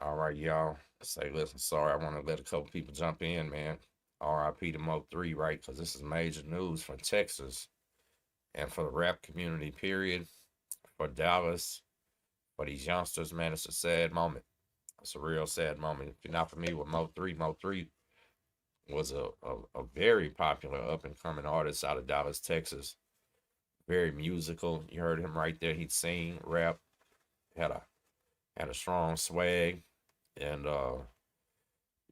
All right, y'all. Say, listen, sorry, I want to let a couple people jump in, man. RIP to Mo3, right? Because this is major news from Texas and for the rap community, period. For Dallas, for these youngsters, man, it's a sad moment. It's a real sad moment. If you're not familiar with Mo3, Mo3 was a very popular up and coming artist out of Dallas, Texas. Very musical. You heard him right there. He'd sing, rap, had a had a strong swag, and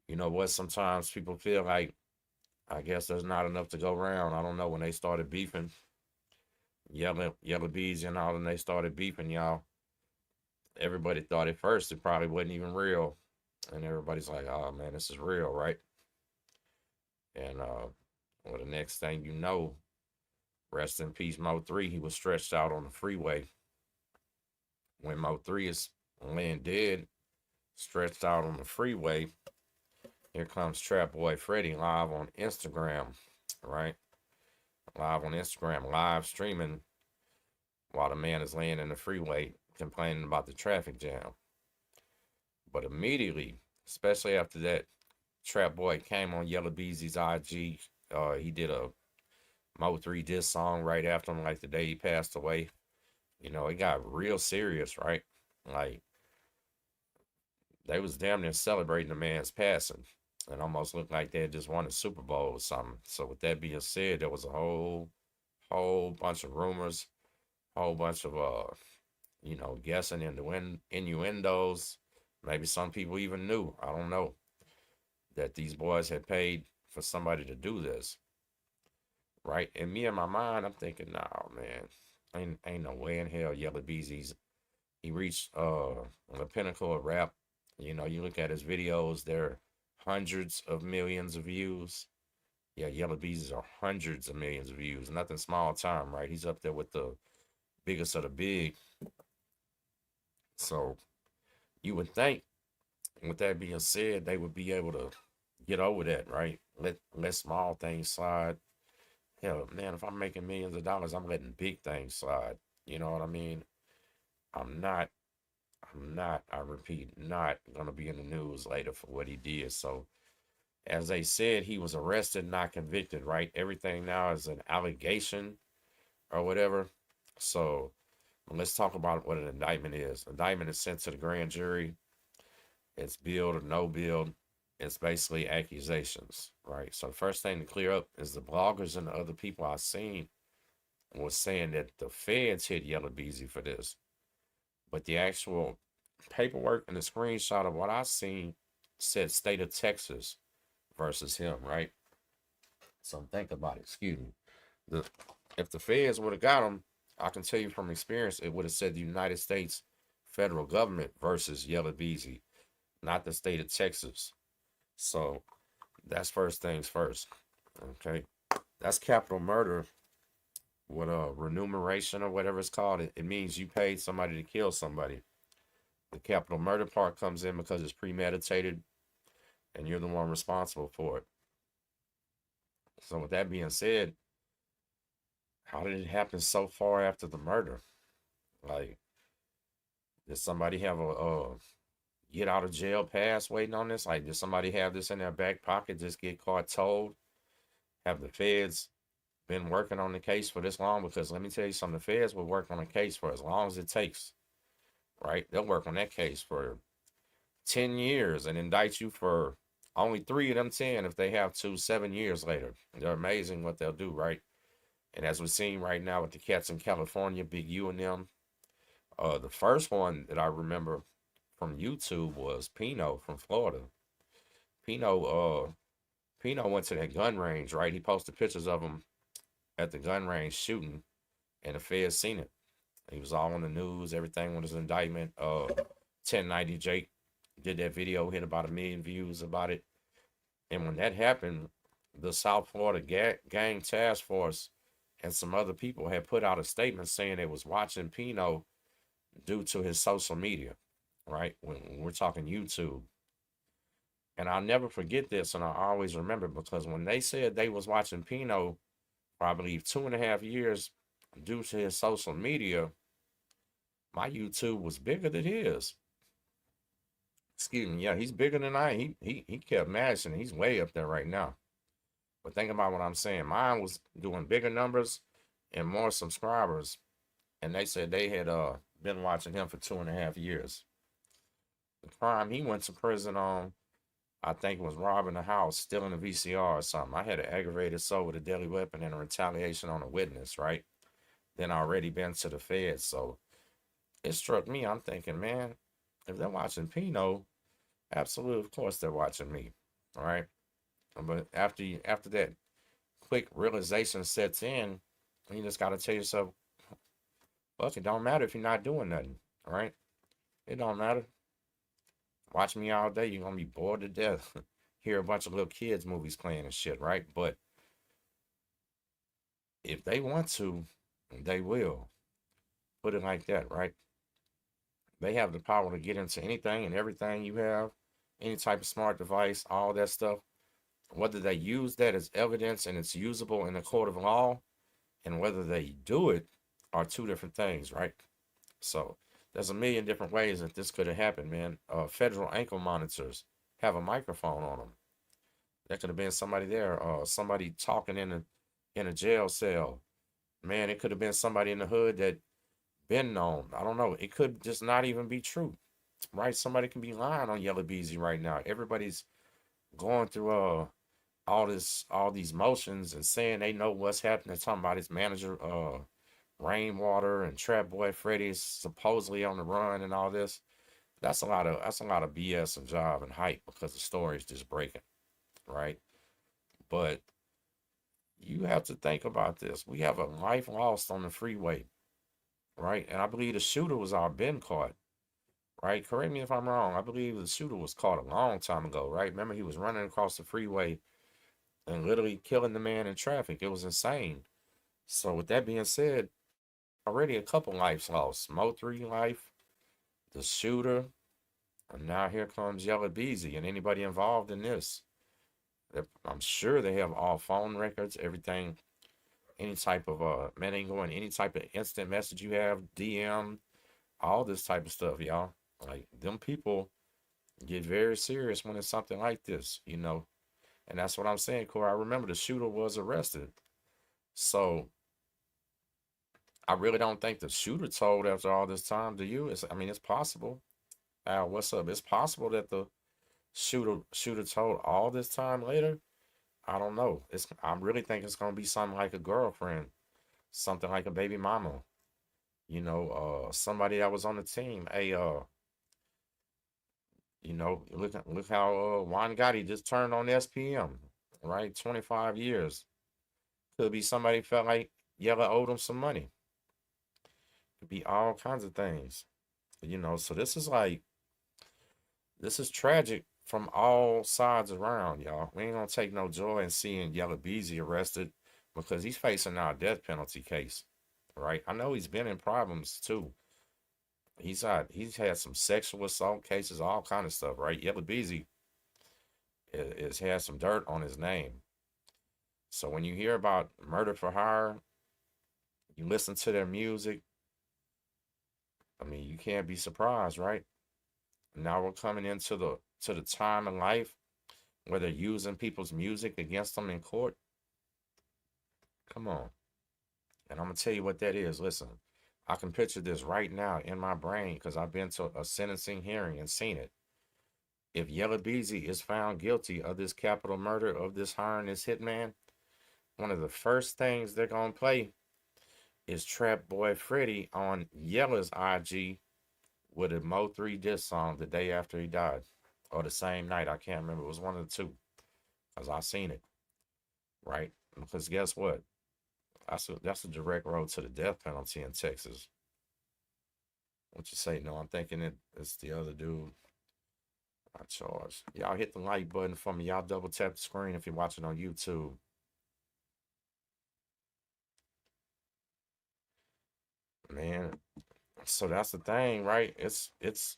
you know what? Sometimes people feel like I guess there's not enough to go around. I don't know when they started beefing, Yella Beezy and all, and they started beefing, y'all. Everybody thought at first it probably wasn't even real, and everybody's like, "Oh man, this is real, right?" And well, the next thing you know, rest in peace, Mo3. He was stretched out on the freeway when Mo3 is laying dead, stretched out on the freeway. Here comes Trap Boy Freddy live on Instagram, right? Live on Instagram, live streaming while the man is laying in the freeway complaining about the traffic jam. But immediately, especially after that, Trap Boy came on Yella Beezy's IG. He did a Mo3 diss song right after him, like the day he passed away. You know, it got real serious, right? Like they was damn near celebrating the man's passing. It almost looked like they had just won a Super Bowl or something. So with that being said, there was a whole bunch of rumors, whole bunch of guessing innuendos. Maybe some people even knew. I don't know that these boys had paid for somebody to do this, right? And me in my mind, I'm thinking, nah, man, ain't no way in hell Yella Beezy's he reached the pinnacle of rap. You know, you look at his videos, they're hundreds of millions of views. Yeah, Yella Beezy's are hundreds of millions of views. Nothing small time, right? He's up there with the biggest of the big. So you would think, with that being said, they would be able to get over that, right? Let small things slide. Hell, man, if I'm making millions of dollars, I'm letting big things slide. You know what I mean? I'm not, I repeat, not gonna be in the news later for what he did. So as they said, he was arrested, not convicted, right? Everything now is an allegation or whatever. So let's talk about what an indictment is. Indictment is sent to the grand jury. It's billed or no bill. It's basically accusations, right? So the first thing to clear up is the bloggers and the other people I've seen was saying that the feds hit Yella Beezy for this. But the actual paperwork and the screenshot of what I seen said state of Texas versus him, right? So think about it. Excuse me. The If the feds would have got him, I can tell you from experience, it would have said the United States federal government versus Yella Beezy, not the state of Texas. So that's first things first. Okay. That's capital murder with a remuneration or whatever it's called. It means you paid somebody to kill somebody. The capital murder part comes in because it's premeditated and you're the one responsible for it. So with that being said, how did it happen so far after the murder? Like, did somebody have a get out of jail pass waiting on this? Like, did somebody have this in their back pocket, just get caught told? Have the feds been working on the case for this long? Because let me tell you something, the feds will work on a case for as long as it takes, right? They'll work on that case for 10 years and indict you for only 3 of them 10 if they have to 7 years later. They're amazing what they'll do, right? And as we're seeing right now with the cats in California, Big U and them, the first one that I remember from YouTube was Pino from Florida. Pino, Pino went to that gun range, right? He posted pictures of him at the gun range shooting, and the feds seen it. He was all on the news, everything with his indictment. 1090 Jake did that video, hit about 1 million views about it. And when that happened, the South Florida Gang Task Force and some other people had put out a statement saying they was watching Pino due to his social media, right? When we're talking YouTube. And I'll never forget this, and I always remember because when they said they was watching Pino for, I believe, 2.5 years due to his social media, my YouTube was bigger than his. Excuse me. Yeah, he's bigger than I. He kept mashing. He's way up there right now. But think about what I'm saying. Mine was doing bigger numbers and more subscribers, and they said they had been watching him for 2.5 years. The crime he went to prison on, I think, was robbing a house, stealing a VCR or something. I had an aggravated assault with a deadly weapon and a retaliation on a witness, right? Then I already been to the feds, so it struck me. I'm thinking, man, if they're watching Pino, absolutely, of course they're watching me, all right? But after that quick realization sets in, you just got to tell yourself, look, it don't matter if you're not doing nothing, all right? It don't matter. Watch me all day, you're gonna be bored to death. Hear a bunch of little kids movies playing and shit, right? But if they want to, they will. Put it like that, right? They have the power to get into anything and everything you have, any type of smart device, all that stuff. Whether they use that as evidence and it's usable in a court of law, and whether they do it are two different things, right? So there's a million different ways that this could have happened, man. Federal ankle monitors have a microphone on them. There could have been somebody there, somebody talking in a jail cell. Man, it could have been somebody in the hood that been known. I don't know. It could just not even be true, right? Somebody can be lying on Yella Beezy right now. Everybody's going through all these motions and saying they know what's happening. Talking about his manager, Rainwater and Trap Boy Freddy is supposedly on the run and all this. That's a lot of BS and job and hype because the story is just breaking, right? But you have to think about this. We have a life lost on the freeway, right? And I believe the shooter was our been caught, right? Correct me if I'm wrong. I believe the shooter was caught a long time ago, right? Remember, he was running across the freeway and literally killing the man in traffic. It was insane. So with that being said, already a couple lives lost. Mo3 life, the shooter, and now here comes Yella Beezy and anybody involved in this. I'm sure they have all phone records, everything, any type of man ain't going, any type of instant message you have, DM, all this type of stuff, y'all. Like them people get very serious when it's something like this, you know. And that's what I'm saying, Corey. I remember the shooter was arrested. So I really don't think the shooter told after all this time. Do you? I mean, it's possible. Al, what's up? It's possible that the shooter told all this time later. I don't know. I really think it's gonna be something like a girlfriend, something like a baby mama. Somebody that was on the team. Hey, look how Juan Gotti just turned on SPM, right? 25 years. Could be somebody felt like Yella owed him some money. Could be all kinds of things. So this is tragic from all sides around, y'all. We ain't gonna take no joy in seeing Yella Beezy arrested because he's facing now a death penalty case, right? I know he's been in problems too. He's had some sexual assault cases, all kind of stuff, right? Yella Beezy is has some dirt on his name. So when you hear about murder for hire, you listen to their music. I mean, you can't be surprised, right? Now we're coming into the time in life where they're using people's music against them in court. Come on. And I'm gonna tell you what that is. Listen, I can picture this right now in my brain because I've been to a sentencing hearing and seen it. If Yella Beezy is found guilty of this capital murder of this hiring this hitman, one of the first things they're gonna play is Trap Boy Freddy on Yella's IG with a Mo3 diss song the day after he died. Or the same night. I can't remember. It was one of the two. Because I seen it. Right? Because guess what? That's a direct road to the death penalty in Texas. What you say? No, I'm thinking it's the other dude. I charge. Y'all hit the like button for me. Y'all double tap the screen if you're watching on YouTube. Man. So that's the thing, right? It's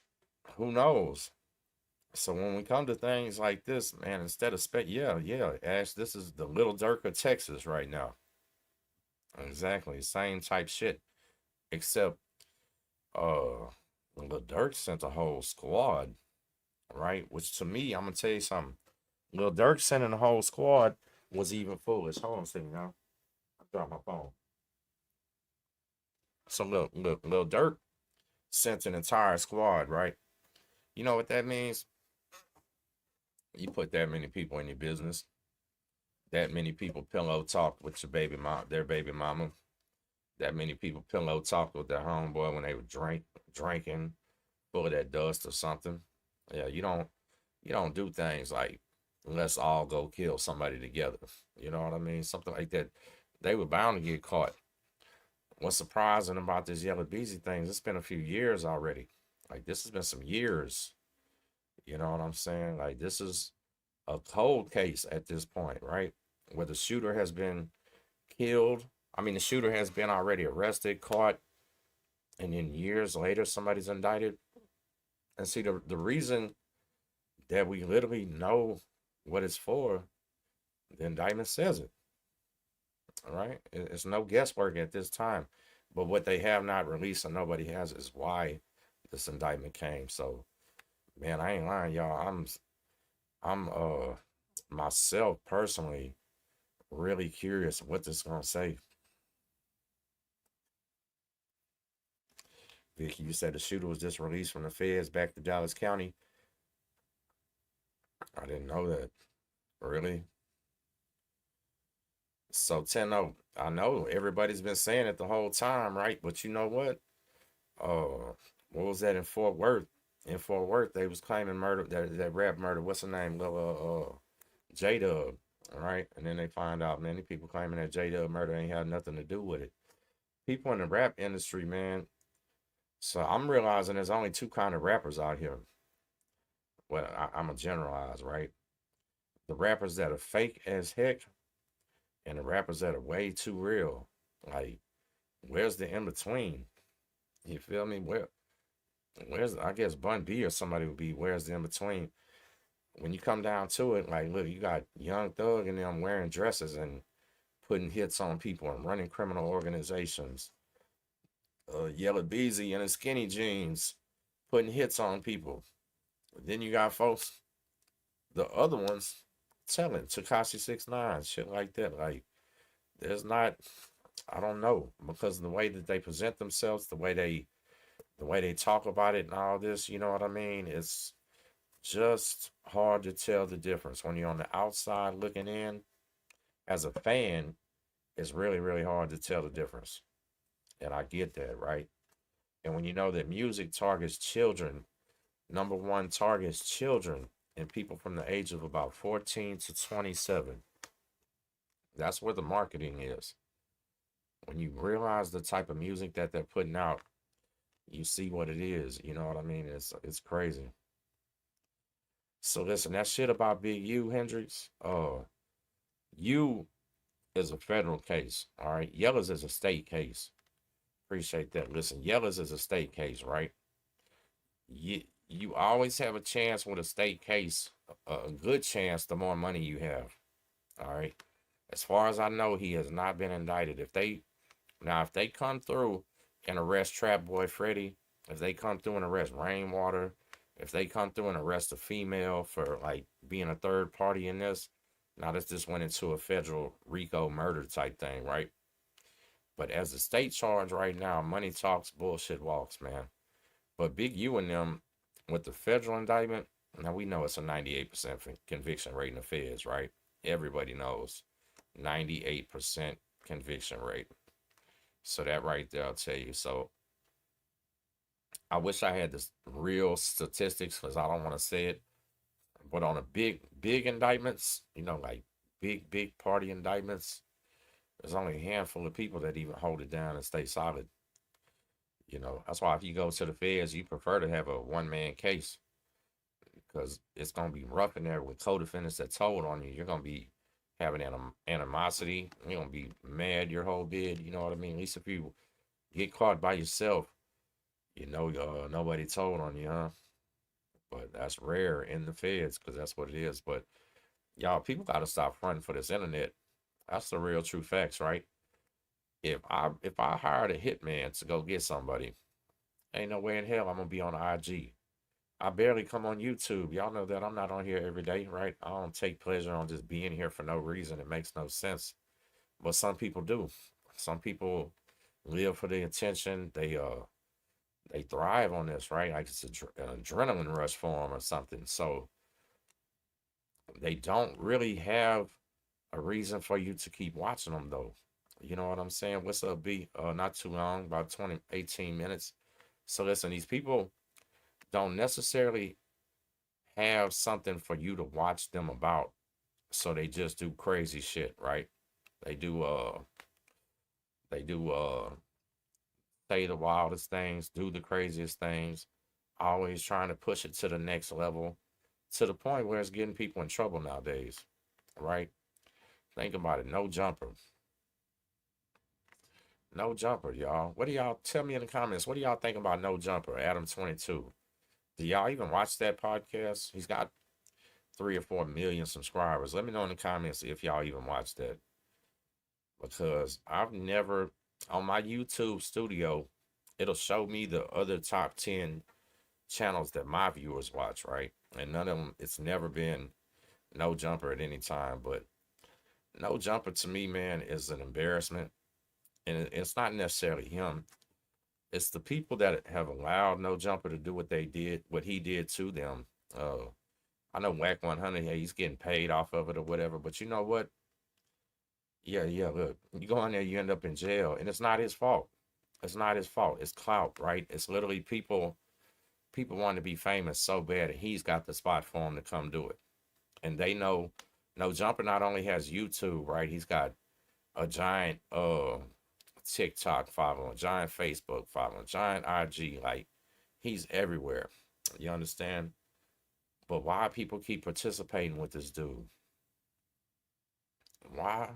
who knows? So when we come to things like this, man, instead of yeah, Ash, this is the Little Dirk of Texas right now. Exactly, same type shit. Except Lil Durk sent a whole squad, right? Which to me, I'm gonna tell you something. Lil Durk sending the whole squad was even foolish. Hold on a second, y'all. I dropped my phone. So look, Lil Durk sent an entire squad, right? You know what that means? You put that many people in your business, that many people pillow talk with your baby mom, their baby mama, that many people pillow talk with their homeboy when they were drinking, full of that dust or something. Yeah, you don't do things like let's all go kill somebody together. You know what I mean? Something like that. They were bound to get caught. What's surprising about this Yella Beezy thing? It's been a few years already. Like this has been some years. You know what I'm saying? Like this is a cold case at this point, right? Where the shooter has been killed. I mean, the shooter has been already arrested, caught, and then years later somebody's indicted. And see, the reason that we literally know what it's for, the indictment says it. All right, it's no guesswork at this time. But what they have not released and nobody has is why this indictment came. So, man, I ain't lying, y'all. I'm myself personally really curious what this is gonna say. Vicky, you said the shooter was just released from the feds back to Dallas County. I didn't know that. Really? So Tenno, I know everybody's been saying it the whole time, right? But you know what? What was that in Fort Worth? In Fort Worth, they was claiming murder, that rap murder. What's the name? J Dub, right? And then they find out many people claiming that J Dub murder ain't had nothing to do with it. People in the rap industry, man. So I'm realizing there's only two kind of rappers out here. Well, I'm a generalize, right? The rappers that are fake as heck, and the rappers that are way too real. Like, where's the in between? You feel me? Where's I guess Bun B or somebody would be where's the in between? When you come down to it, like look, you got Young Thug and them wearing dresses and putting hits on people and running criminal organizations. Yella Beezy and his skinny jeans putting hits on people. Then you got folks, the other ones, telling Takashi 6ix9ine, shit like that. Like there's not, I don't know, because of the way that they present themselves, the way they talk about it and all this, you know what I mean? It's just hard to tell the difference when you're on the outside looking in. As a fan, it's really, really hard to tell the difference. And I get that, right? And when you know that music targets children, number one targets children and people from the age of about 14 to 27. That's where the marketing is. When you realize the type of music that they're putting out, you see what it is. You know what I mean? It's crazy. So listen, that shit about Big U Hendrix, you is a federal case. All right. Yella's is a state case. Appreciate that. Listen, Yella's is a state case, right? You always have a chance with a state case, a good chance the more money you have. All right. As far as I know, he has not been indicted. If they come through and arrest Trap Boy Freddy, if they come through and arrest Rainwater, if they come through and arrest a female for like being a third party in this, now this just went into a federal RICO murder type thing, right? But as a state charge right now, money talks, bullshit walks, man. But Big U and them with the federal indictment, now we know it's a 98% conviction rate in the feds, right? Everybody knows 98% conviction rate. So that right there, I'll tell you. So I wish I had this real statistics because I don't want to say it. But on a big indictments, like big party indictments, there's only a handful of people that even hold it down and stay solid. That's why if you go to the feds, you prefer to have a one-man case because it's gonna be rough in there with co-defendants that told on you. You're gonna be having animosity. You're gonna be mad your whole bid. You know what I mean? At least if you get caught by yourself, nobody told on you, huh? But that's rare in the feds because that's what it is. But y'all, people gotta stop fronting for this internet. That's the real true facts, right? If I hired a hitman to go get somebody, ain't no way in hell I'm gonna be on IG. I barely come on YouTube. Y'all know that I'm not on here every day, right? I don't take pleasure on just being here for no reason. It makes no sense. But some people do. Some people live for the attention. They thrive on this, right? Like it's an adrenaline rush for them or something. So they don't really have a reason for you to keep watching them though. You know what I'm saying? What's up, B? Not too long, about 20, 18 minutes. So listen, these people don't necessarily have something for you to watch them about. So they just do crazy shit, right? They do they do say the wildest things, do the craziest things, always trying to push it to the next level, to the point where it's getting people in trouble nowadays, right? Think about it. No jumper. No jumper, y'all. What do y'all tell me in the comments? What do y'all think about No Jumper, Adam 22? Do y'all even watch that podcast? He's got 3 or 4 million subscribers. Let me know in the comments if y'all even watch that. Because I've never, on my YouTube studio, it'll show me the other top 10 channels that my viewers watch, right? And none of them, it's never been No Jumper at any time. But No Jumper to me, man, is an embarrassment. And it's not necessarily him. It's the people that have allowed No Jumper to do what they did, what he did to them. I know Whack 100, yeah, he's getting paid off of it or whatever. But you know what? Yeah, yeah, look, you go in there, you end up in jail. And it's not his fault. It's not his fault. It's clout, right? It's literally people want to be famous so bad, and he's got the spot for them to come do it. And they know No Jumper not only has YouTube, right? He's got a giant TikTok following, giant Facebook following, giant IG. Like he's everywhere. You understand? But why people keep participating with this dude? Why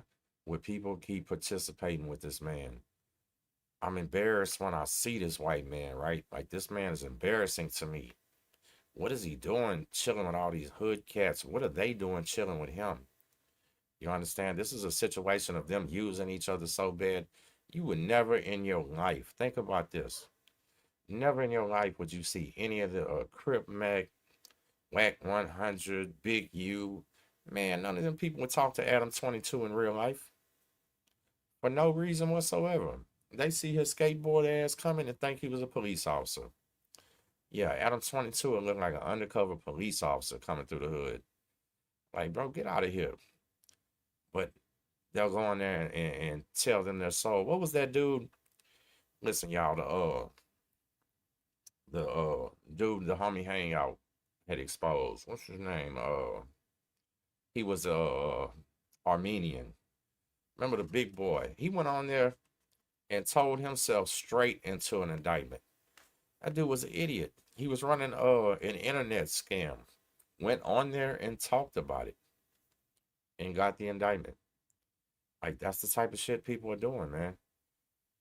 would people keep participating with this man? I'm embarrassed when I see this white man, right? Like this man is embarrassing to me. What is he doing chilling with all these hood cats? What are they doing chilling with him? You understand? This is a situation of them using each other so bad. You would never in your life, think about this. Never in your life would you see any of the Crip Mac, Whack 100, Big U. Man, none of them people would talk to Adam 22 in real life for no reason whatsoever. They see his skateboard ass coming and think he was a police officer. Yeah, Adam 22 would look like an undercover police officer coming through the hood. Like, bro, get out of here. But they'll go in there and tell them their soul. What was that dude? Listen, y'all, the dude the homie hangout had exposed. What's his name? He was Armenian. Remember the big boy? He went on there and told himself straight into an indictment. That dude was an idiot. He was running an internet scam. Went on there and talked about it and got the indictment. Like that's the type of shit people are doing, man.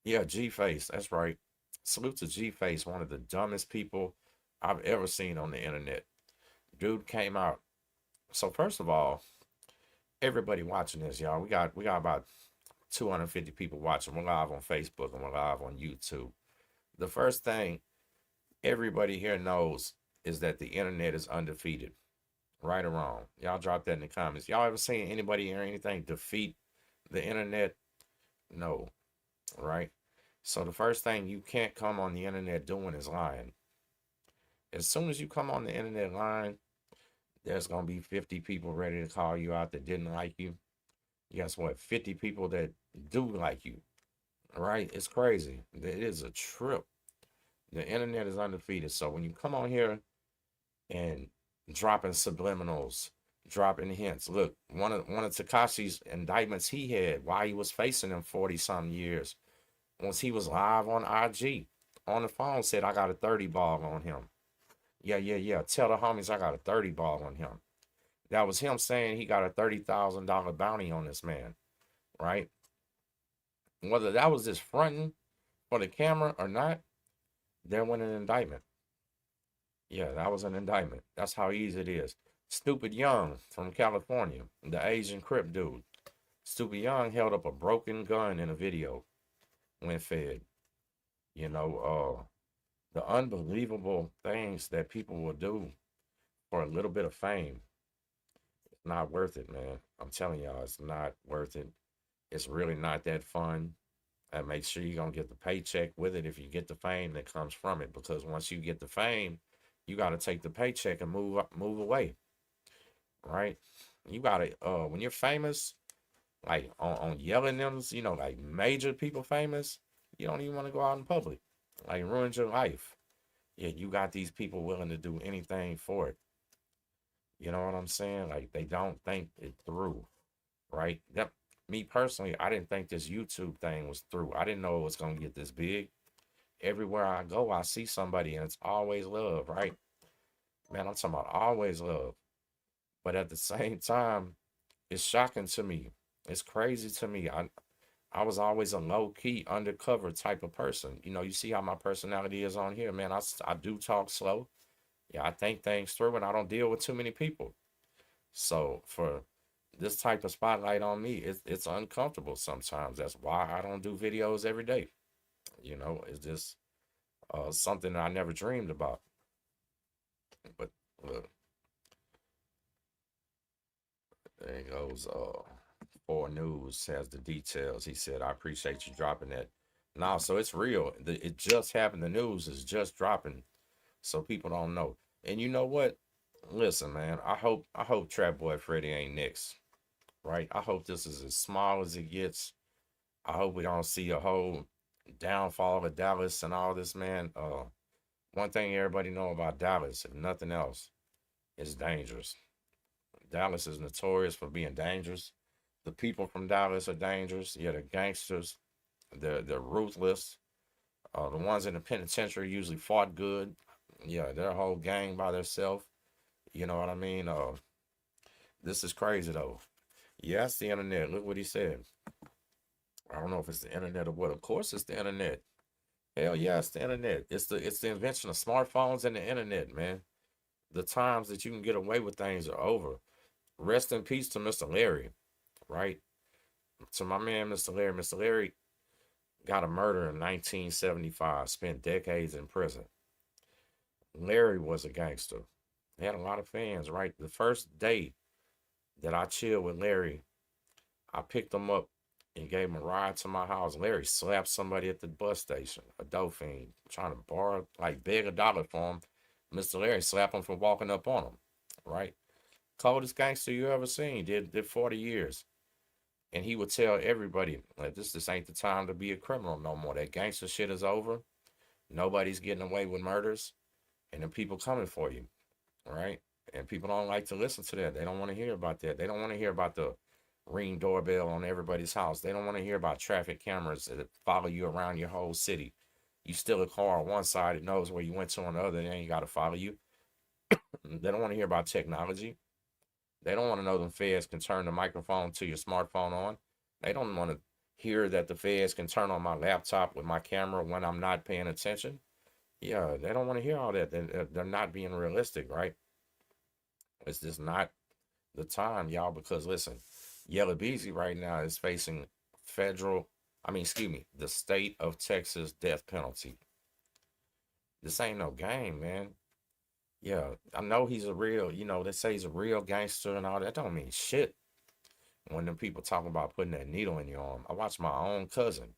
Yeah, G Face. That's right. Salute to G Face, one of the dumbest people I've ever seen on the internet. Dude came out. So first of all, everybody watching this, y'all. We got about 250 people watching. We're live on Facebook and we're live on YouTube. The first thing everybody here knows is that the internet is undefeated. Right or wrong. Y'all drop that in the comments. Y'all ever seen anybody or anything defeat the internet? No. Right? So the first thing you can't come on the internet doing is lying. As soon as you come on the internet lying, there's gonna be 50 people ready to call you out that didn't like you. Guess what? 50 people that do like you. Right? It's crazy. It is a trip. The internet is undefeated. So when you come on here and dropping subliminals, dropping hints. Look, one of Tekashi's indictments he had while he was facing them 40 some years, once he was live on IG on the phone, said I got a 30 ball on him. Yeah, yeah, yeah. Tell the homies I got a 30 ball on him. That was him saying he got a $30,000 bounty on this man, right? Whether that was just fronting for the camera or not, there went an indictment. Yeah, that was an indictment. That's how easy it is. Stupid Young from California, the Asian Crip dude. Stupid Young held up a broken gun in a video when fed. You know, The unbelievable things that people will do for a little bit of fame, it's not worth it, man. I'm telling y'all, it's not worth it. It's really not that fun. And make sure you're gonna get the paycheck with it if you get the fame that comes from it. Because once you get the fame, you gotta take the paycheck and move away, right? You gotta when you're famous, like on yelling them, like major people famous, you don't even want to go out in public. Like it ruins your life. Yeah, you got these people willing to do anything for it. You know what I'm saying? Like they don't think it through, right? Yep. Me personally, I didn't think this YouTube thing was through. I didn't know it was gonna get this big. Everywhere I go, I see somebody and it's always love, right? Man, I'm talking about always love. But at the same time, it's shocking to me. It's crazy to me. I was always a low key, undercover type of person. You see how my personality is on here, man. I do talk slow. Yeah, I think things through and I don't deal with too many people. So for this type of spotlight on me, it's uncomfortable sometimes. That's why I don't do videos every day. It's just something I never dreamed about. But look, there he goes. For News has the details. He said, "I appreciate you dropping that." Now, so it's real. It just happened. The news is just dropping, so people don't know. And you know what? Listen, man. I hope Trap Boy Freddy ain't next. Right? I hope this is as small as it gets. I hope we don't see a whole downfall of Dallas and all this, man. One thing everybody know about Dallas, if nothing else, is dangerous. Dallas is notorious for being dangerous. The people from Dallas are dangerous. Yeah, the gangsters, they're ruthless. The ones in the penitentiary usually fought good. Yeah, they're a whole gang by themselves. You know what I mean? This is crazy though. Yeah, it's the internet. Look what he said. I don't know if it's the internet or what. Of course, it's the internet. Hell yeah, it's the internet. It's the invention of smartphones and the internet, man. The times that you can get away with things are over. Rest in peace to Mr. Larry, right? To my man, Mr. Larry. Mr. Larry got a murder in 1975, spent decades in prison. Larry was a gangster. He had a lot of fans, right? The first day that I chilled with Larry, I picked him up and gave him a ride to my house. Larry slapped somebody at the bus station, a dope fiend, trying to borrow, like beg $1 for him. Mr. Larry slapped him for walking up on him, right? Coldest gangster you ever seen. Did 40 years. And he would tell everybody, like, this ain't the time to be a criminal no more. That gangster shit is over. Nobody's getting away with murders. And the people coming for you, right? And people don't like to listen to that. They don't want to hear about that. They don't want to hear about the ring doorbell on everybody's house. They don't want to hear about traffic cameras that follow you around your whole city. You steal a car on one side, it knows where you went to on the other, and ain't got to follow you. They don't want to hear about technology. They don't want to know the feds can turn the microphone to your smartphone on. They don't want to hear that the feds can turn on my laptop with my camera when I'm not paying attention. Yeah, they don't want to hear all that. They're not being realistic, right? It's just not the time, y'all, because listen, Yella Beezy right now is facing the state of Texas death penalty. This ain't no game, man. Yeah, I know he's a real, they say he's a real gangster and all that. Don't mean shit when them people talking about putting that needle in your arm. I watched my own cousin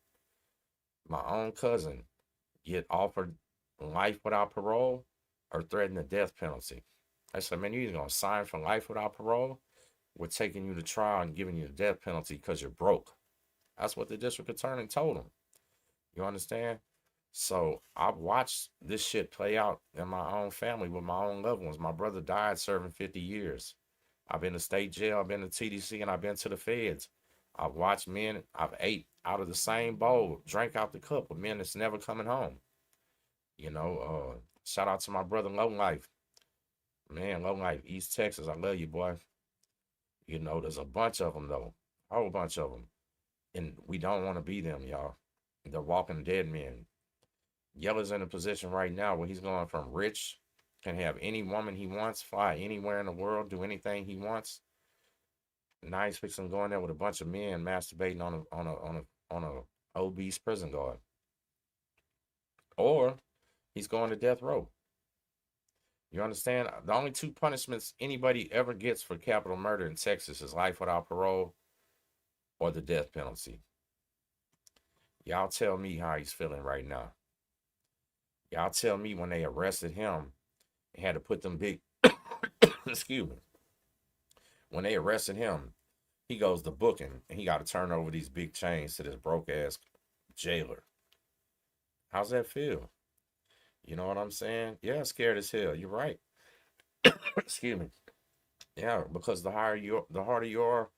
get offered life without parole or threatened the death penalty. I said, man, you either gonna sign for life without parole, we're taking you to trial and giving you the death penalty because you're broke. That's what the district attorney told him. You understand? So I watched this shit play out in my own family with my own loved ones. My brother died serving 50 years. I've been to state jail, I've been to TDC, and I've been to the feds. I've watched men, I've ate out of the same bowl, drank out the cup with men that's never coming home. Shout out to my brother Low Life. Man, Low Life, East Texas. I love you, boy. There's a bunch of them, though. A whole bunch of them. And we don't want to be them, y'all. They're walking dead men. Yella's in a position right now where he's going from rich, can have any woman he wants, fly anywhere in the world, do anything he wants. Now he's fixing going there with a bunch of men masturbating on a obese prison guard. Or He's going to death row. You understand? The only two punishments anybody ever gets for capital murder in Texas is life without parole or the death penalty. Y'all tell me how he's feeling right now. Y'all tell me when they arrested him and had to put them big, excuse me, when they arrested him, he goes to booking and he got to turn over these big chains to this broke ass jailer. How's that feel? You know what I'm saying? Yeah, scared as hell. You're right. Excuse me. Yeah, because the harder you are,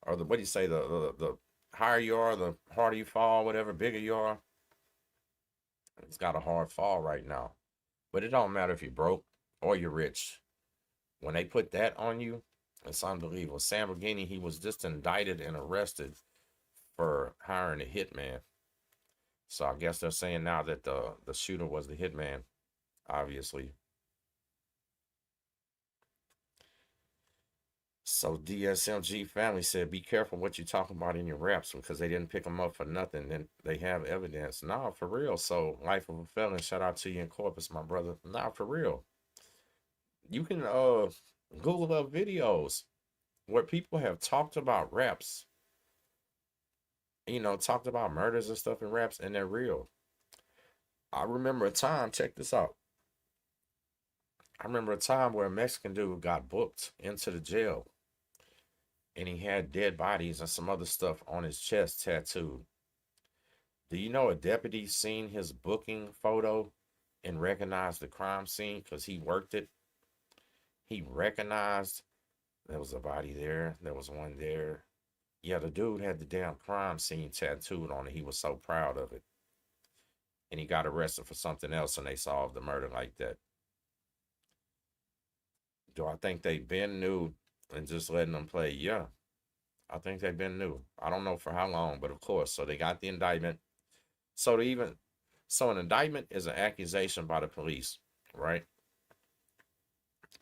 or the what do you say, the higher you are, the harder you fall, whatever, bigger you are. It's got a hard fall right now. But it don't matter if you're broke or you're rich. When they put that on you, it's unbelievable. Lamborghini, he was just indicted and arrested for hiring a hitman. So I guess they're saying now that the shooter was the hitman, obviously. So DSMG family said, be careful what you're talking about in your raps because they didn't pick them up for nothing. And they have evidence. Nah, for real. So life of a felon, shout out to you in Corpus, my brother. Nah, for real. You can Google up videos where people have talked about raps, talked about murders and stuff in raps, and they're real. I remember a time, check this out. I remember a time where a Mexican dude got booked into the jail and he had dead bodies and some other stuff on his chest tattooed. Do you know a deputy seen his booking photo and recognized the crime scene because he worked it? He recognized there was a body there, there was one there. Yeah, the dude had the damn crime scene tattooed on it. He was so proud of it. And he got arrested for something else and they solved the murder like that. Do I think they been new and just letting them play? Yeah, I think they've been new. I don't know for how long, but of course. So they got the indictment. So they even so an indictment is an accusation by the police, right?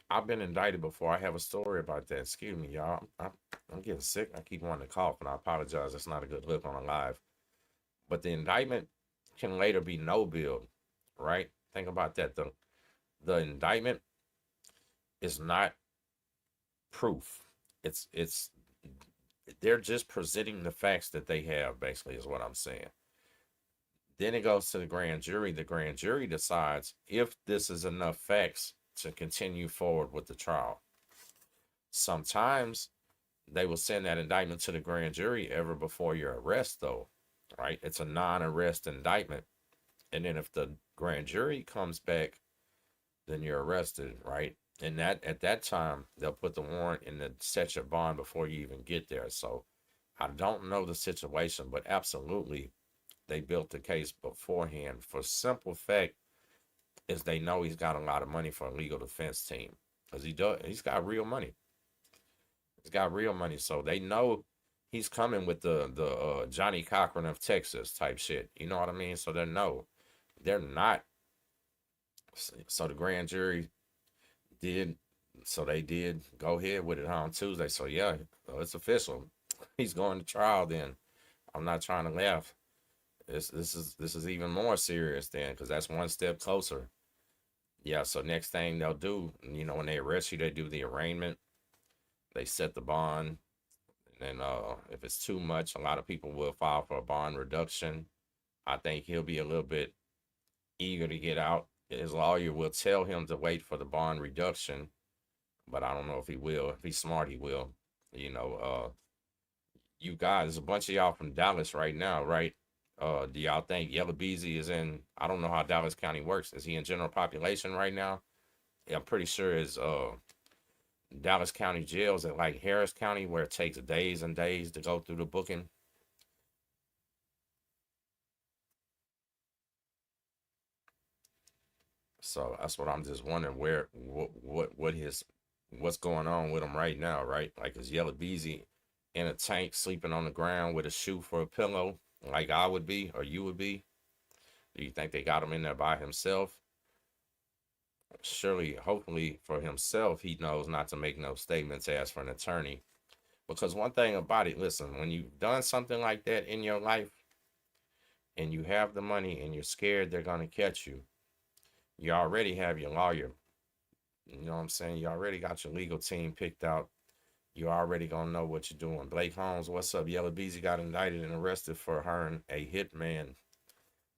I've been indicted before. I have a story about that. Excuse me, y'all. I'm getting sick. I keep wanting to cough, and I apologize. That's not a good look on a live. But the indictment can later be no bill, right? Think about that. The indictment is not proof. It's they're just presenting the facts that they have, basically, is what I'm saying. Then it goes to the grand jury. The grand jury decides if this is enough facts to continue forward with the trial. Sometimes they will send that indictment to the grand jury ever before your arrest, though, right? It's a non arrest indictment. And then if the grand jury comes back, then you're arrested, right? And that at that time, they'll put the warrant in the set your bond before you even get there. So I don't know the situation, but absolutely they built the case beforehand for simple fact is they know he's got a lot of money for a legal defense team because he's got real money. He's got real money, so they know he's coming with the Johnny Cochran of Texas type shit. You know what I mean? So they're not. So the grand jury did. So they did go ahead with it on Tuesday. So yeah, it's official. He's going to trial. Then I'm not trying to laugh. This is even more serious then because that's one step closer. Yeah. So next thing they'll do, when they arrest you, they do the arraignment. They set the bond. And if it's too much, a lot of people will file for a bond reduction. I think he'll be a little bit eager to get out. His lawyer will tell him to wait for the bond reduction, but I don't know if he will. If he's smart, he will. You know, you guys, there's a bunch of y'all from Dallas right now, right? Do y'all think Yella Beezy is in? I don't know how Dallas County works. Is he in general population right now? Yeah, I'm pretty sure his Dallas County jails at like Harris County, where it takes days and days to go through the booking. So that's what I'm just wondering where what's going on with him right now, right? Like is Yella Beezy in a tank sleeping on the ground with a shoe for a pillow, like I would be or you would be? Do you think they got him in there by himself? Surely, hopefully for himself, he knows not to make no statements, ask for an attorney. Because one thing about it, listen, when you've done something like that in your life and you have the money and you're scared they're gonna catch you, You already have your lawyer. You know what I'm saying? You already got your legal team picked out. You already gonna know what you're doing. Blake Holmes, what's up? Yella Beezy got indicted and arrested for hiring a hitman.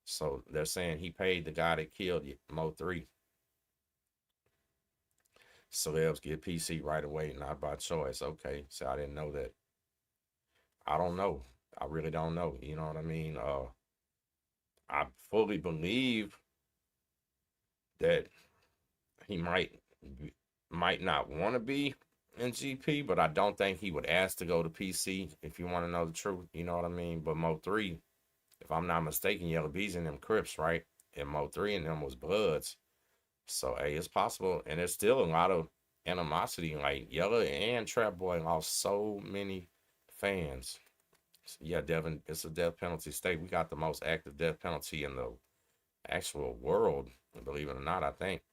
So they're saying he paid the guy that killed Mo3. Celebs get PC right away, not by choice. Okay, so I didn't know that. I don't know. I really don't know. You know what I mean? I fully believe that he might not want to be in GP, but I don't think he would ask to go to PC if you want to know the truth. You know what I mean? But Mo3, if I'm not mistaken, Yella Beezy and them Crips, right? And Mo3 and them was Bloods. So hey, it's possible, and there's still a lot of animosity. Like Yella and Trap Boy lost so many fans. Yeah, Devin, it's a death penalty state. We got the most active death penalty in the actual world, believe it or not. I think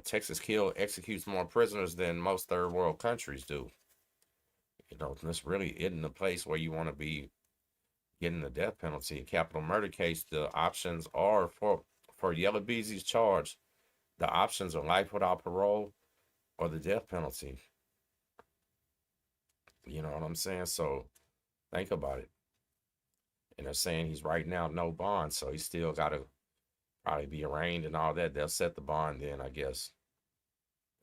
Texas executes more prisoners than most third world countries do. This really isn't a place where you want to be getting the death penalty. Capital murder case, the options are for Yella Beezy's charge. The options are life without parole or the death penalty. You know what I'm saying? So think about it. And they're saying he's right now no bond, so he still got to probably be arraigned and all that. They'll set the bond then, I guess.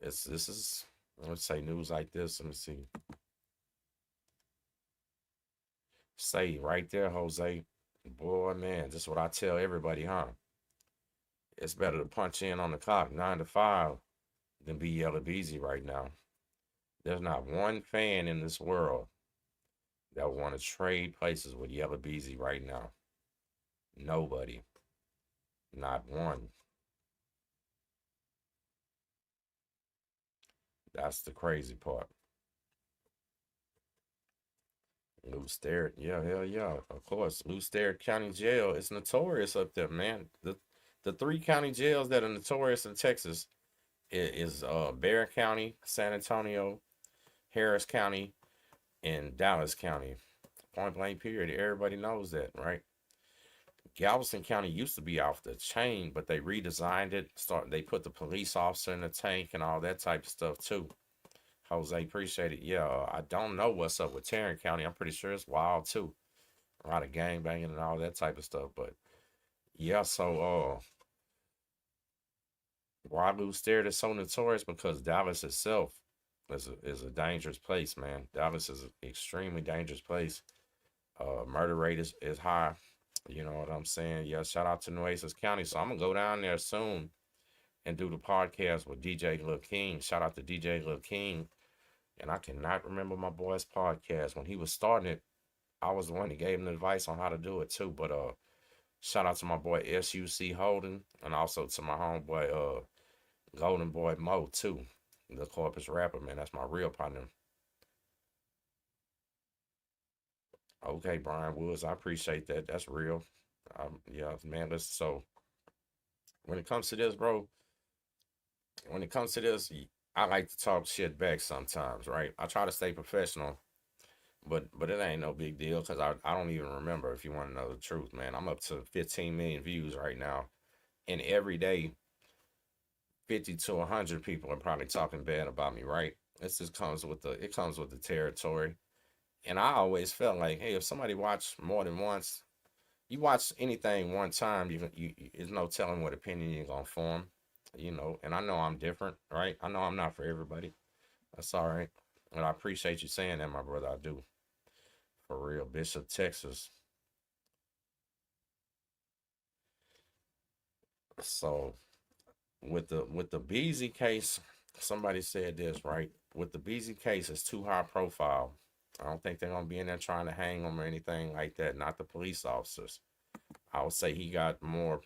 This is, let's say, news like this. Let me see. Say right there, Jose. Boy, man, this is what I tell everybody, huh? It's better to punch in on the clock 9 to 5 than be Yella Beezy right now. There's not one fan in this world that want to trade places with Yella Beezy right now. Nobody. Not one. That's the crazy part. Lou Sterrett, yeah, hell yeah, of course. Lou Sterrett County Jail is notorious up there, man. The three county jails that are notorious in Texas is Barron County, San Antonio, Harris County, and Dallas County. Point blank period. Everybody knows that, right? Galveston County used to be off the chain, but they redesigned it. They put the police officer in the tank and all that type of stuff too. Jose, appreciate it. Yeah, I don't know what's up with Tarrant County. I'm pretty sure it's wild too. A lot of gang banging and all that type of stuff. But yeah, so why Lou Sterrett is so notorious? Because Dallas itself is a dangerous place, man. Dallas is an extremely dangerous place. Murder rate is high. You know what I'm saying? Yeah, shout out to Nueces County. So I'm gonna go down there soon and do the podcast with DJ Lil King. Shout out to DJ Lil King. And I cannot remember my boy's podcast. When he was starting it, I was the one that gave him the advice on how to do it too. But shout out to my boy SUC Holden and also to my homeboy Golden Boy Mo too. The Corpus rapper, man. That's my real partner. Okay, Brian Woods, I appreciate that. That's real. Yeah, man. So when it comes to this, bro, when it comes to this, I like to talk shit back sometimes, right? I try to stay professional, but it ain't no big deal because I don't even remember. If you want to know the truth, man, I'm up to 15 million views right now, and every day 50 to 100 people are probably talking bad about me, right? This just comes with the territory. And I always felt like, hey, if somebody watched more than once, you watch anything one time, there's no telling what opinion you're gonna form, And I know I'm different, right? I know I'm not for everybody. That's all right. And I appreciate you saying that, my brother. I do. For real. Bishop, Texas. So with the Beezy case, somebody said this, right? With the Beezy case, it's too high profile. I don't think they're gonna be in there trying to hang him or anything like that. Not the police officers. I would say he got more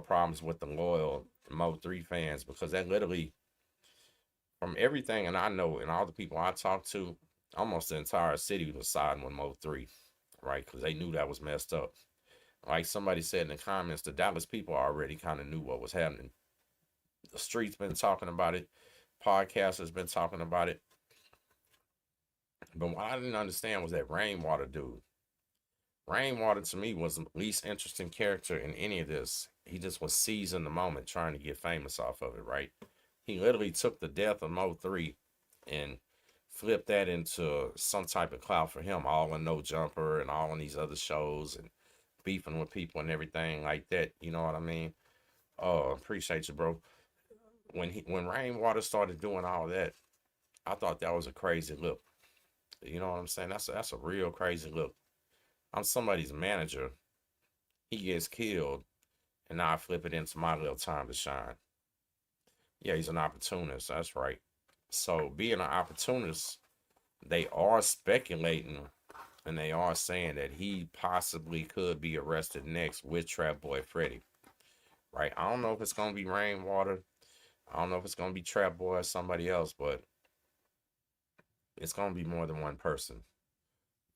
problems with the loyal Mo3 fans because that literally, from everything, and I know, and all the people I talked to, almost the entire city was siding with Mo3, right? Because they knew that was messed up. Like somebody said in the comments, the Dallas people already kind of knew what was happening. The streets been talking about it. Podcasters been talking about it. But what I didn't understand was that Rainwater dude. Rainwater to me was the least interesting character in any of this. He just was seizing the moment, trying to get famous off of it, right? He literally took the death of Mo3 and flipped that into some type of clout for him, all in No Jumper and all in these other shows and beefing with people and everything like that. You know what I mean? Oh, appreciate you, bro. When Rainwater started doing all that, I thought that was a crazy look. You know what I'm saying? That's a real crazy look. I'm somebody's manager. He gets killed, and now I flip it into my little time to shine. Yeah, he's an opportunist. That's right. So being an opportunist, they are speculating and they are saying that he possibly could be arrested next with Trap Boy Freddy. Right? I don't know if it's gonna be Rainwater. I don't know if it's gonna be Trap Boy or somebody else, but it's gonna be more than one person.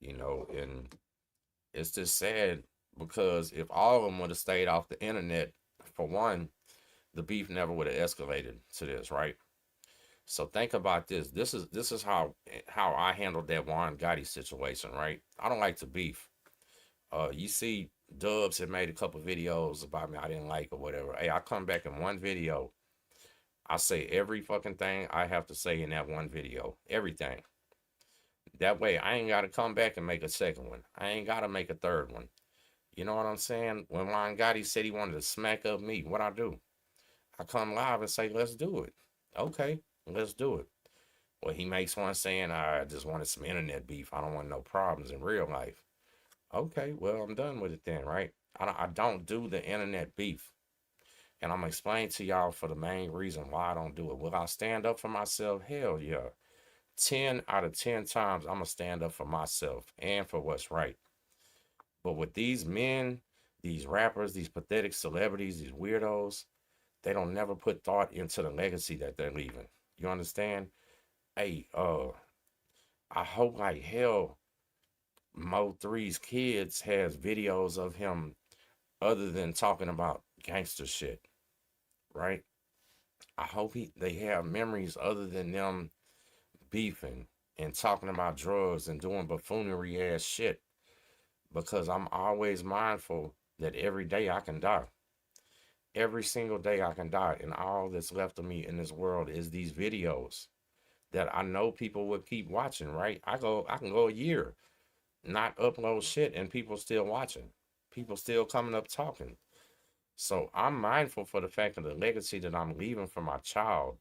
And it's just sad because if all of them would have stayed off the internet, for one, the beef never would have escalated to this, right? So think about this. This is how I handled that Juan Gotti situation, right? I don't like to beef. You see, Dubs had made a couple videos about me I didn't like or whatever. Hey, I come back in one video. I say every fucking thing I have to say in that one video. Everything. That way, I ain't got to come back and make a second one. I ain't got to make a third one. You know what I'm saying? When Juan Gotti said he wanted to smack up me, what I do? I come live and say, let's do it. Okay, let's do it. Well, he makes one saying, I just wanted some internet beef. I don't want no problems in real life. Okay, well, I'm done with it then, right? I don't do the internet beef. And I'm going to explain to y'all for the main reason why I don't do it. Will I stand up for myself? Hell yeah. 10 out of 10 times, I'm going to stand up for myself and for what's right. But with these men, these rappers, these pathetic celebrities, these weirdos, they don't never put thought into the legacy that they're leaving. You understand? Hey, I hope like hell Mo3's kids has videos of him other than talking about gangster shit, right? I hope they have memories other than them beefing and talking about drugs and doing buffoonery ass shit because I'm always mindful that every day I can die. Every single day I can die, and all that's left of me in this world is these videos that I know people will keep watching, right? I can go a year, not upload shit, and people still watching. People still coming up talking. So I'm mindful for the fact of the legacy that I'm leaving for my child,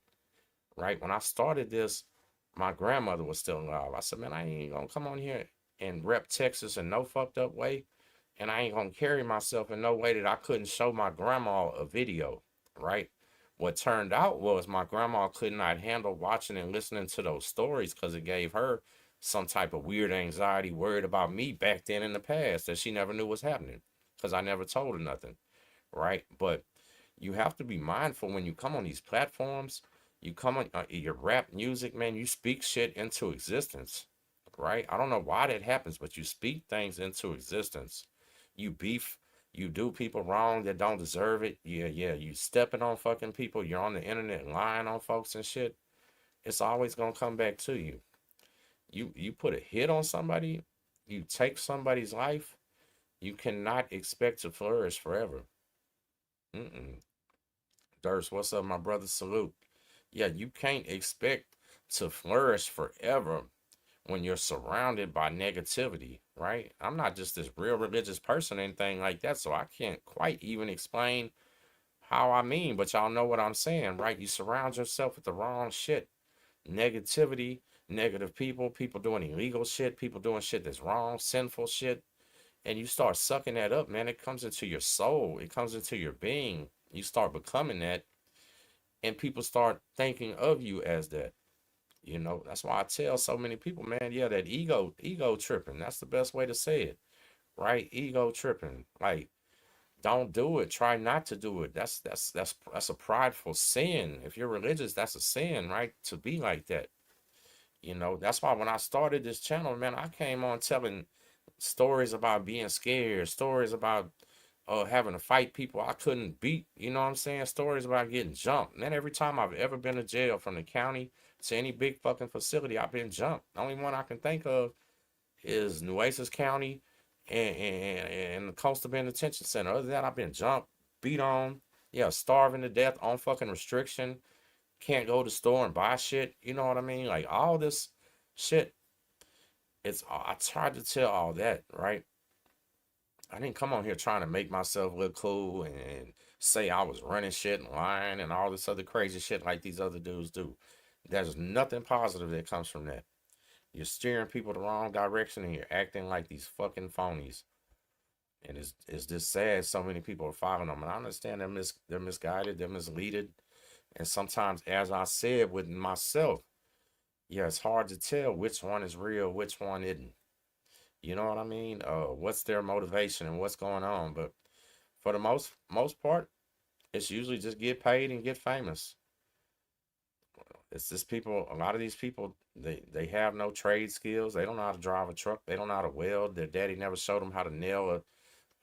right? When I started this, my grandmother was still alive. I said, man, I ain't gonna come on here and rep Texas in no fucked up way. And I ain't gonna carry myself in no way that I couldn't show my grandma a video, right? What turned out was my grandma could not handle watching and listening to those stories because it gave her some type of weird anxiety, worried about me back then in the past that she never knew was happening because I never told her nothing, right? But you have to be mindful when you come on these platforms. You come on your rap music, man. You speak shit into existence, right? I don't know why that happens, but you speak things into existence. You beef, you do people wrong that don't deserve it. Yeah, yeah. You stepping on fucking people. You're on the internet lying on folks and shit. It's always gonna come back to you. You put a hit on somebody. You take somebody's life. You cannot expect to flourish forever. Mm-mm. Durst, what's up, my brother? Salute. Yeah, you can't expect to flourish forever when you're surrounded by negativity, right? I'm not just this real religious person or anything like that, so I can't quite even explain how I mean, but y'all know what I'm saying, right? You surround yourself with the wrong shit. Negativity, negative people, people doing illegal shit, people doing shit that's wrong, sinful shit, and you start sucking that up, man. It comes into your soul, it comes into your being. You start becoming that, and people start thinking of you as that. That's why I tell so many people, man, yeah, that ego tripping. That's the best way to say it, right? Ego tripping. Like, don't do it. Try not to do it. That's a prideful sin. If you're religious, that's a sin, right? To be like that. That's why when I started this channel, man, I came on telling stories about being scared, stories about having to fight people I couldn't beat. You know what I'm saying? Stories about getting jumped. And then every time I've ever been to jail, from the county to any big fucking facility, I've been jumped. The only one I can think of is Nueces County and the Coastal Bend Detention Center. Other than that, I've been jumped, beat on, yeah, starving to death on fucking restriction. Can't go to the store and buy shit. You know what I mean? Like all this shit. I tried to tell all that, right? I didn't come on here trying to make myself look cool and say I was running shit and lying and all this other crazy shit like these other dudes do. There's nothing positive that comes from that. You're steering people the wrong direction and you're acting like these fucking phonies. And it's just sad so many people are following them. And I understand they're misguided, they're misleaded. And sometimes, as I said with myself, yeah, it's hard to tell which one is real, which one isn't. You know what I mean? What's their motivation and what's going on? But for the most part, it's usually just get paid and get famous. It's just people. A lot of these people, they have no trade skills. They don't know how to drive a truck. They don't know how to weld. Their daddy never showed them how to nail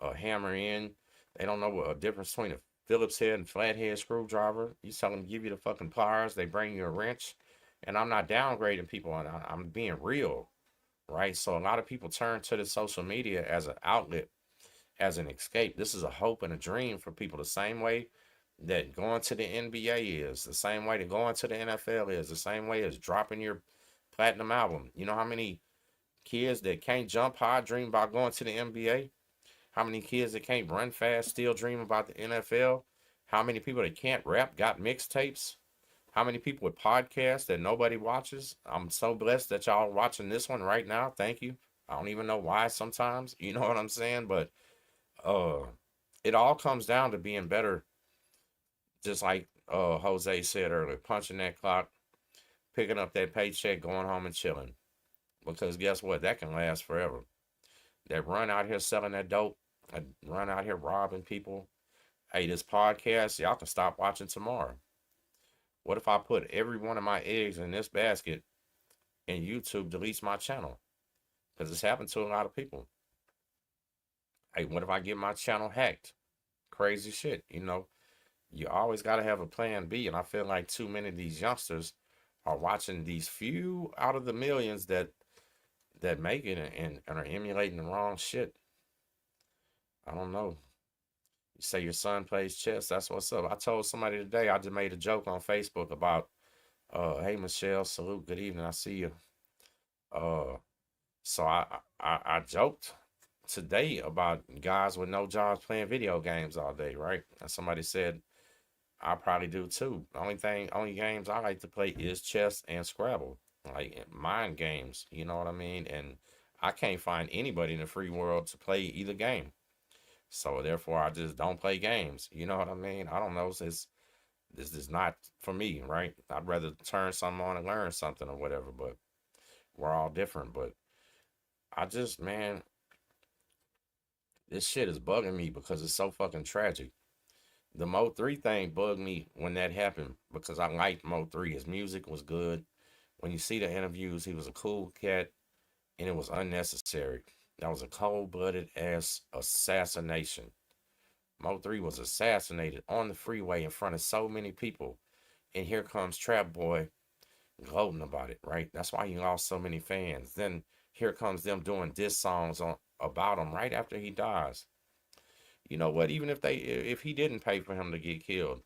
a hammer in. They don't know what a difference between a Phillips head and flathead screwdriver. You tell them to give you the fucking pliers. They bring you a wrench. And I'm not downgrading people. I'm being real, right? So a lot of people turn to the social media as an outlet, as an escape. This is a hope and a dream for people. The same way that going to the NBA is, the same way that going to the NFL is, the same way as dropping your platinum album. You know how many kids that can't jump high dream about going to the NBA? How many kids that can't run fast still dream about the NFL? How many people that can't rap got mixtapes? How many people with podcasts that nobody watches? I'm so blessed that y'all are watching this one right now. Thank you. I don't even know why sometimes. You know what I'm saying? But uh it all comes down to being better, just like Jose said earlier, punching that clock, picking up that paycheck, going home and chilling. Because guess what? That can last forever. That run out here selling that dope, that run out here robbing people. Hey, this podcast, y'all can stop watching tomorrow. What if I put every one of my eggs in this basket and YouTube deletes my channel? Because it's happened to a lot of people. Hey, what if I get my channel hacked? Crazy shit, you know. You always got to have a plan B. And I feel like too many of these youngsters are watching these few out of the millions that make it and are emulating the wrong shit. I don't know. You say your son plays chess, that's what's up. I told somebody today, I just made a joke on Facebook about, hey, Michelle, salute, good evening, I see you. Uh, so I joked today about guys with no jobs playing video games all day, right? And somebody said, I probably do too. Only games I like to play is chess and Scrabble, like mind games. You know what I mean? And I can't find anybody in the free world to play either game. So therefore, I just don't play games. You know what I mean? I don't know. This is not for me, right? I'd rather turn something on and learn something or whatever. But we're all different. But I just, man, this shit is bugging me because it's so fucking tragic. The Mo3 thing bugged me when that happened because I liked Mo3. His music was good. When you see the interviews, he was a cool cat and it was unnecessary. That was a cold blooded ass assassination. Mo3 was assassinated on the freeway in front of so many people. And here comes Trap Boy gloating about it, right? That's why he lost so many fans. Then here comes them doing diss songs about him right after he dies. You know what? Even if he didn't pay for him to get killed,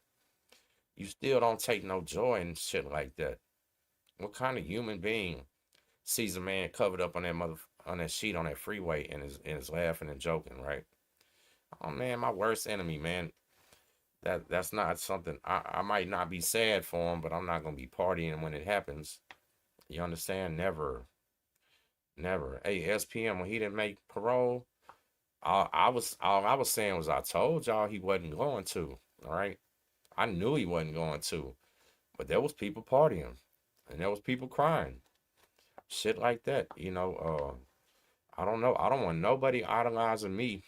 you still don't take no joy in shit like that. What kind of human being sees a man covered up on that sheet on that freeway and is laughing and joking, right? Oh man, my worst enemy, man. That's not something I might not be sad for him, but I'm not gonna be partying when it happens. You understand? Never, never. Hey, SPM when he didn't make parole, all I was saying was I told y'all he wasn't going to. All right, I knew he wasn't going to, but there was people partying, and there was people crying, shit like that. I don't know. I don't want nobody idolizing me.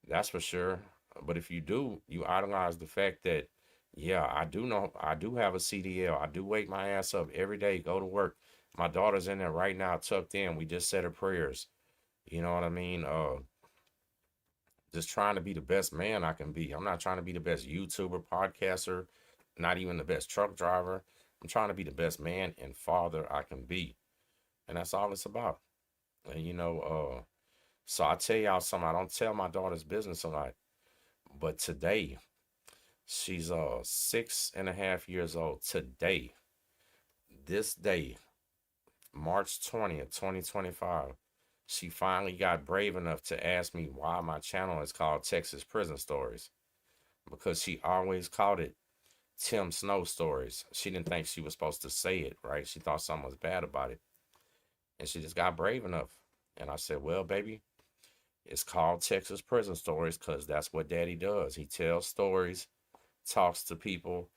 That's for sure. But if you do, you idolize the fact that, yeah, I do know I do have a CDL. I do wake my ass up every day, go to work. My daughter's in there right now, tucked in. We just said her prayers. You know what I mean? Just trying to be the best man I can be. I'm not trying to be the best YouTuber, podcaster, not even the best truck driver. I'm trying to be the best man and father I can be. And that's all it's about. And So I tell y'all something. I don't tell my daughter's business a lot, but today she's 6.5 years old. Today, this day, March 20th, 2025, she finally got brave enough to ask me why my channel is called Texas Prison Stories, because she always called it Tim Snow Stories. She didn't think she was supposed to say it, right? She thought something was bad about it. And she just got brave enough. And I said, well, baby, it's called Texas Prison Stories because that's what daddy does. He tells stories, talks to people,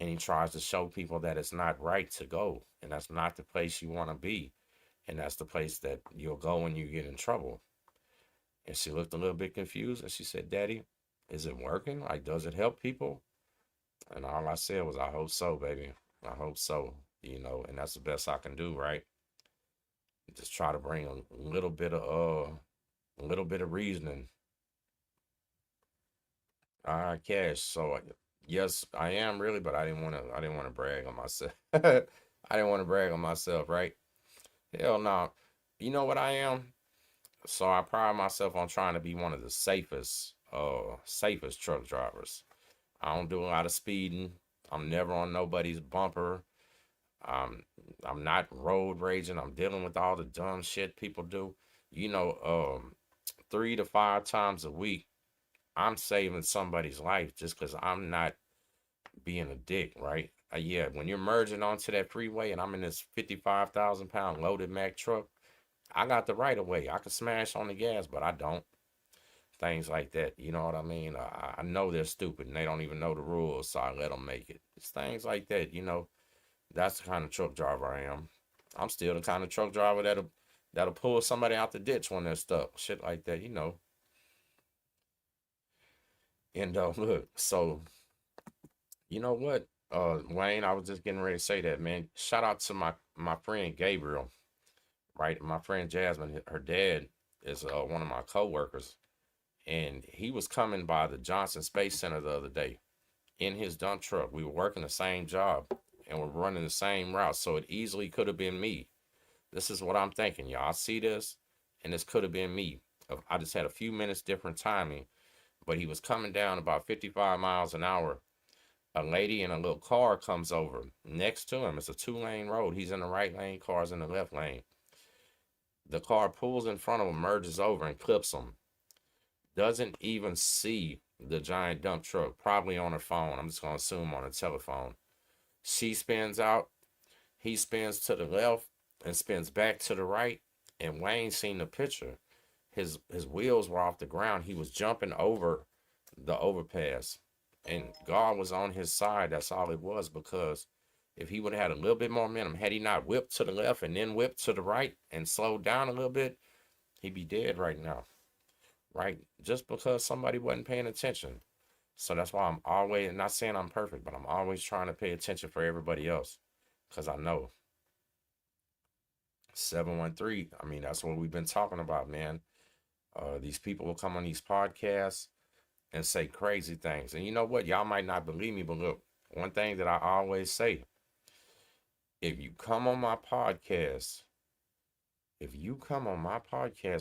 and he tries to show people that it's not right to go. And that's not the place you want to be. And that's the place that you'll go when you get in trouble. And she looked a little bit confused and she said, Daddy, is it working? Like, does it help people? And all I said was, I hope so, baby. I hope so, and that's the best I can do, right? Just try to bring a little bit of reasoning. All right, cash. So yes, I am really, but I didn't want to brag on myself. I didn't want to brag on myself, right? Hell no. You know what I am? So I pride myself on trying to be one of the safest truck drivers. I don't do a lot of speeding. I'm never on nobody's bumper. Um, I'm not road raging. I'm dealing with all the dumb shit people do. You know, 3 to 5 times a week, I'm saving somebody's life just because I'm not being a dick, right? Yeah, when you're merging onto that freeway and I'm in this 55,000 pound loaded Mack truck, I got the right of way. I can smash on the gas, but I don't. Things like that, you know what I mean? I know they're stupid and they don't even know the rules, so I let them make it. It's things like that. That's the kind of truck driver I am. I'm still the kind of truck driver that'll pull somebody out the ditch when they're stuck. Shit like that. And look, so you know what, Wayne, I was just getting ready to say that, man. Shout out to my friend Gabriel, right? My friend Jasmine, her dad is one of my coworkers, and he was coming by the Johnson Space Center the other day in his dump truck. We were working the same job and we're running the same route, so it easily could have been me. This is what I'm thinking, y'all. I see this, and this could have been me. I just had a few minutes different timing, but he was coming down about 55 miles an hour. A lady in a little car comes over next to him. It's a 2-lane road. He's in the right lane, car's in the left lane. The car pulls in front of him, merges over, and clips him. Doesn't even see the giant dump truck, probably on her phone. I'm just going to assume on a telephone. She spins out. He spins to the left and spins back to the right. And Wayne seen the picture. His wheels were off the ground. He was jumping over the overpass. And God was on his side. That's all it was, because if he would have had a little bit more momentum, had he not whipped to the left and then whipped to the right and slowed down a little bit, he'd be dead right now. Right? Just because somebody wasn't paying attention. So that's why I'm always, not saying I'm perfect, but I'm always trying to pay attention for everybody else. Because I know 713, I mean, that's what we've been talking about, man. These people will come on these podcasts and say crazy things. And you know what? Y'all might not believe me, but look, one thing that I always say, if you come on my podcast,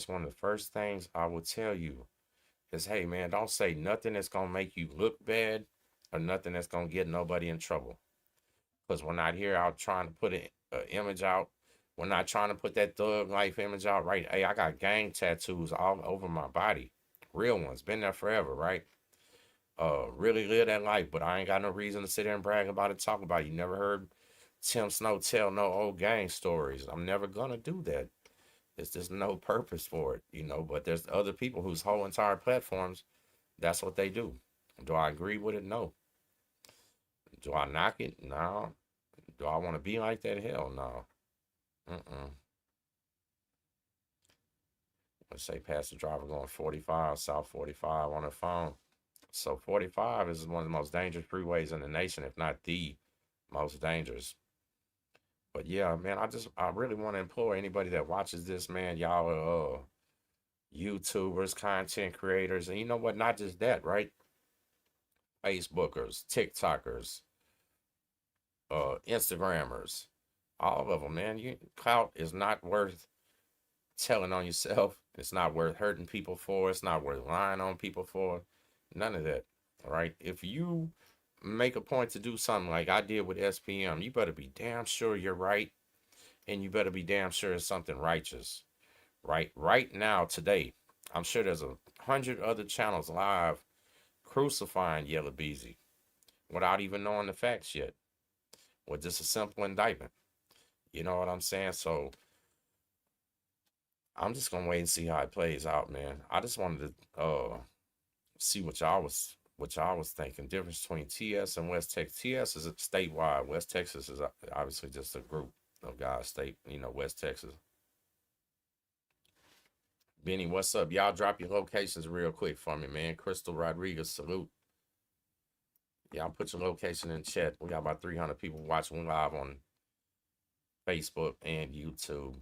one of the first things I will tell you is, hey, man, don't say nothing that's going to make you look bad or nothing that's going to get nobody in trouble. Because we're not here out trying to put an image out. We're not trying to put that thug life image out, right? Hey, I got gang tattoos all over my body. Real ones. Been there forever, right? Really live that life, but I ain't got no reason to sit there and brag about it, talk about it. You never heard Tim Snow tell no old gang stories. I'm never gonna do that. There's just no purpose for it. But there's other people whose whole entire platforms, that's what they do. Do I agree with it? No. Do I knock it? No. Do I want to be like that? Hell no. Mm-mm. Let's say passenger driver going 45, South 45 on her phone. So 45 is one of the most dangerous freeways in the nation, if not the most dangerous. But yeah, man, I really want to implore anybody that watches this, man. Y'all are YouTubers, content creators, and you know what? Not just that, right? Facebookers, TikTokers, Instagrammers, all of them, man. Clout is not worth telling on yourself. It's not worth hurting people for. It's not worth lying on people for. None of that. All right. If you make a point to do something like I did with SPM, you better be damn sure you're right, and you better be damn sure it's something righteous. Right now, today, I'm sure there's 100 other channels live crucifying Yella Beezy without even knowing the facts yet, with just a simple indictment. You know what I'm saying? So I'm just gonna wait and see how it plays out, man. I just wanted to see what y'all was thinking. Difference between TS and West Texas. TS is statewide. West Texas is obviously just a group of guys. West Texas. Benny, what's up? Y'all drop your locations real quick for me, man. Crystal Rodriguez, salute. Y'all put your location in chat. We got about 300 people watching live on Facebook and YouTube.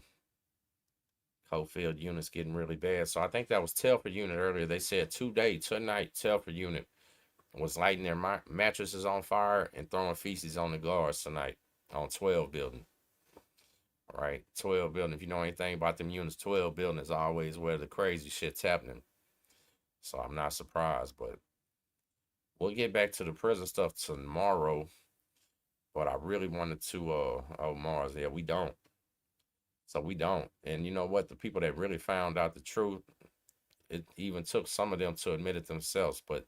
Cofield units getting really bad. So I think that was Telford unit earlier. They said tonight, Telford unit was lighting their mattresses on fire and throwing feces on the guards tonight on 12 building. All right, 12 building. If you know anything about them units, 12 building is always where the crazy shit's happening. So I'm not surprised, but we'll get back to the prison stuff tomorrow. But I really wanted to, Mars, yeah, we don't. So we don't. And you know what? The people that really found out the truth, it even took some of them to admit it themselves. But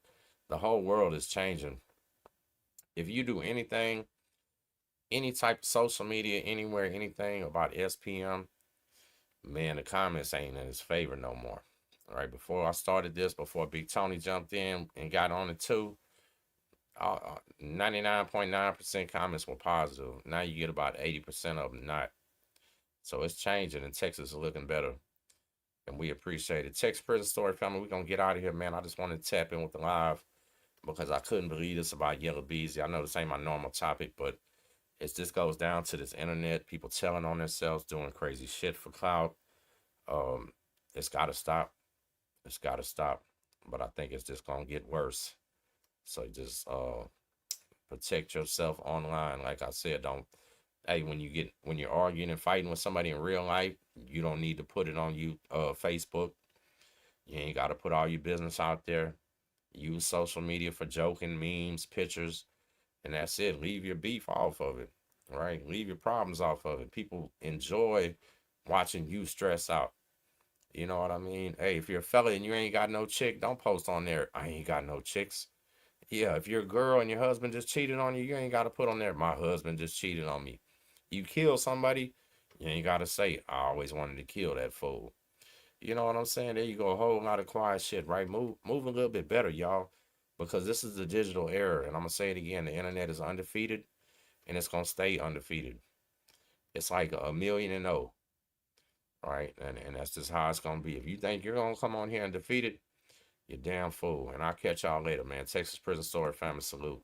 the whole world is changing. If you do anything, any type of social media, anywhere, anything about SPM, man, the comments ain't in his favor no more. All right, before I started this, before Big Tony jumped in and got on it too, 99.9% comments were positive. Now you get about 80% of them not. So it's changing, and Texas is looking better. And we appreciate it. Texas Prison Story family, we're going to get out of here, man. I just wanted to tap in with the live because I couldn't believe this about Yella Beezy. I know this ain't my normal topic, but it just goes down to this internet, people telling on themselves, doing crazy shit for clout. Um, it's got to stop. It's got to stop. But I think it's just going to get worse. So just protect yourself online. Like I said, don't. Hey, when you're arguing and fighting with somebody in real life, you don't need to put it on Facebook. You ain't got to put all your business out there. Use social media for joking, memes, pictures, and that's it. Leave your beef off of it, right? Leave your problems off of it. People enjoy watching you stress out. You know what I mean? Hey, if you're a fella and you ain't got no chick, don't post on there, I ain't got no chicks. Yeah, if you're a girl and your husband just cheated on you, you ain't got to put on there, my husband just cheated on me. You kill somebody, you ain't got to say, I always wanted to kill that fool. You know what I'm saying? There you go. A whole lot of quiet shit, right? Move a little bit better, y'all. Because this is the digital era. And I'm going to say it again. The internet is undefeated. And it's going to stay undefeated. It's like a million and oh. Right? And that's just how it's going to be. If you think you're going to come on here and defeat it, you're damn fool. And I'll catch y'all later, man. Texas Prison Story family, salute.